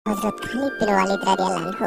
হযরত খালিদ বিন ওয়ালিদ রাদিয়াল্লাহু আনহু।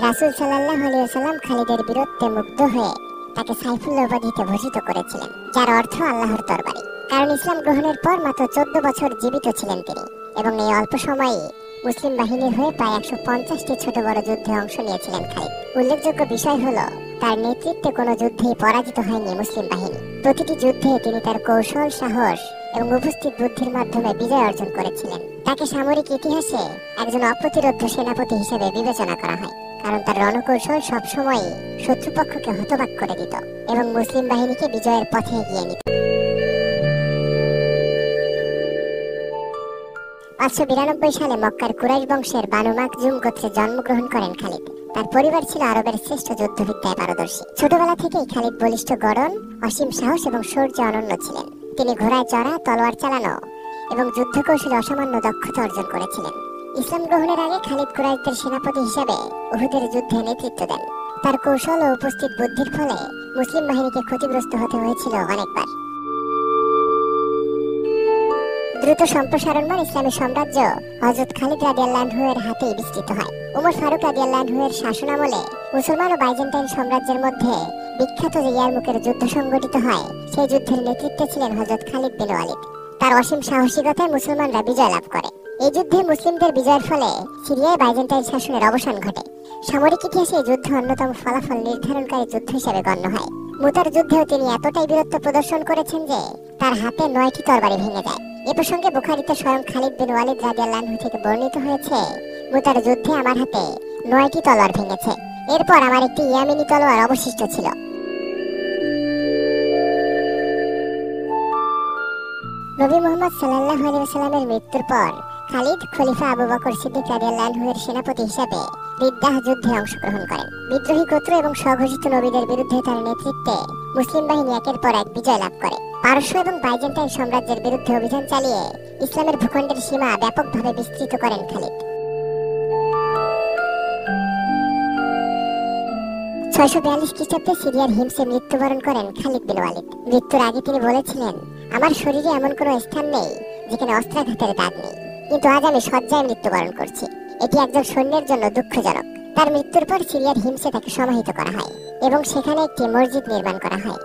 রাসূল সাল্লাল্লাহু আলাইহি ওয়াসাল্লাম খালিদের বীরত্বে মুগ্ধ হয়ে তাকে সাইফুল্লাহ উপাধিতে ভূষিত করেছিলেন, যার অর্থ আল্লাহর তরবারি। কারণ ইসলাম গ্রহণের পর মাত্র 14 বছর জীবিত ছিলেন তিনি, এবং এই অল্প সময়ে মুসলিম বাহিনীর হয়ে প্রায় 150টি ছোট বড় যুদ্ধে অংশ নিয়েছিলেন খালিদ। উল্লেখযোগ্য বিষয় হলো, তার নেতৃত্বে কোনো যুদ্ধেই পরাজিত হয়নি মুসলিম বাহিনী। প্রতিটি যুদ্ধে তিনি তার কৌশল, সাহস এবং উপস্থিত বুদ্ধির মাধ্যমে বিজয় অর্জন করেছিলেন। তাকে সামরিক ইতিহাসে একজন অপ্রতিরোধ্য সেনাপতি হিসেবে বিবেচনা করা হয়, কারণ তার রণকৌশল সবসময়ই শত্রুপক্ষকে হতবাক করে দিত এবং মুসলিম বাহিনীকে বিজয়ের পথে এগিয়ে নিত। 592 সালে মক্কার কুরাইশ বংশের বানু মাখজুম গোত্রে জন্মগ্রহণ করেন খালিদ। তার পরিবার ছিল আরবের শ্রেষ্ঠ যুদ্ধবিদ্যায় পারদর্শী। ছোটবেলা থেকেই খালিদ বলিষ্ঠ গড়ন, অসীম সাহস এবং শৌর্যে অনন্য ছিলেন। তিনি ঘোড়ায় চড়া, তলোয়ার চালানো এবং যুদ্ধ কৌশলে অসামান্য দক্ষতা অর্জন করেছিলেন। ইসলাম গ্রহণের আগে খালিদ কুরাইশদের সেনাপতি হিসেবে উহুদের যুদ্ধে নেতৃত্ব দেন। তার কৌশল ও উপস্থিত বুদ্ধির ফলে মুসলিম বাহিনীকে ক্ষতিগ্রস্ত হতে হয়েছিল অনেকবার। দ্রুত সম্প্রসারণমান ইসলামী সাম্রাজ্য হযরত খালিদ রাদিয়াল্লাহু আনহু এর হাতেই বিস্তৃত হয়। উমর ফারুক রাদিয়াল্লাহু আনহু এর শাসনামলে মুসলমান ও বাইজেন্টাইন সাম্রাজ্যের মধ্যে বিখ্যাত যে ইয়ারমুকের যুদ্ধ সংঘটিত হয়, সেই যুদ্ধের নেতৃত্বে ছিলেন হযরত খালিদ বিন ওয়ালিদ। তার অসীম সাহসিকতায় মুসলমানরা বিজয় লাভ করে। এই যুদ্ধে মুসলিমদের বিজয়ের ফলে সিরিয়ায় বাইজেন্টাইন শাসনের অবসান ঘটে। সামরিক ইতিহাসে এই যুদ্ধ অন্যতম ফলাফল নির্ধারণকারী যুদ্ধ হিসেবে গণ্য হয়। মুতার যুদ্ধেও তিনি এতটাই বীরত্ব প্রদর্শন করেছেন যে তার হাতে 9টি তরবারি ভেঙে যায়। এ প্রসঙ্গে বুখারীতে স্বয়ং খালিদ বিন ওয়ালিদ রাদিয়াল্লাহু আনহু থেকে বর্ণিত হয়েছে, মুতার যুদ্ধে আমার হাতে 9টি তলোয়ার ভেঙেছে, এরপর আমার একটি ইয়ামিনী তলোয়ার অবশিষ্ট ছিল। নবী মুহাম্মদ সাল্লাল্লাহু আলাইহি ওয়াসাল্লামের মৃত্যুর পর খালিদ খলিফা আবু বকর সিদ্দিক রাদিয়াল্লাহু আনহু এর সেনাপতি হিসেবে রিদ্দাহ যুদ্ধে অংশগ্রহণ করেন। বিদ্রোহী গোত্র এবং স্বঘোষিত নবীদের বিরুদ্ধে তার নেতৃত্বে মুসলিম বাহিনী একের পর এক বিজয় লাভ করে। পারস্য এবং বাইজেন্টাইন সাম্রাজ্যের বিরুদ্ধে অভিযান চালিয়ে ইসলামের ভূখণ্ডের সীমা ব্যাপকভাবে বিস্তৃত করেন খালিদ। 642 খ্রিস্টাব্দে সিরিয়ার হিমসে মৃত্যুবরণ করেন খালিদ বিন ওয়ালিদ। মৃত্যুর আগে তিনি বলেছিলেন, আমার শরীরে এমন কোনো স্থান নেই যেখানে অস্ত্রাঘাতের দাগ নেই, কিন্তু আজ আমি শয্যায় মৃত্যুবরণ করছি। এটি একজন সৈন্যের জন্য দুঃখজনক। তার মৃত্যুর পর সিরিয়ার হিমসে তাকে সমাহিত করা হয় এবং সেখানে একটি মসজিদ নির্মাণ করা হয়।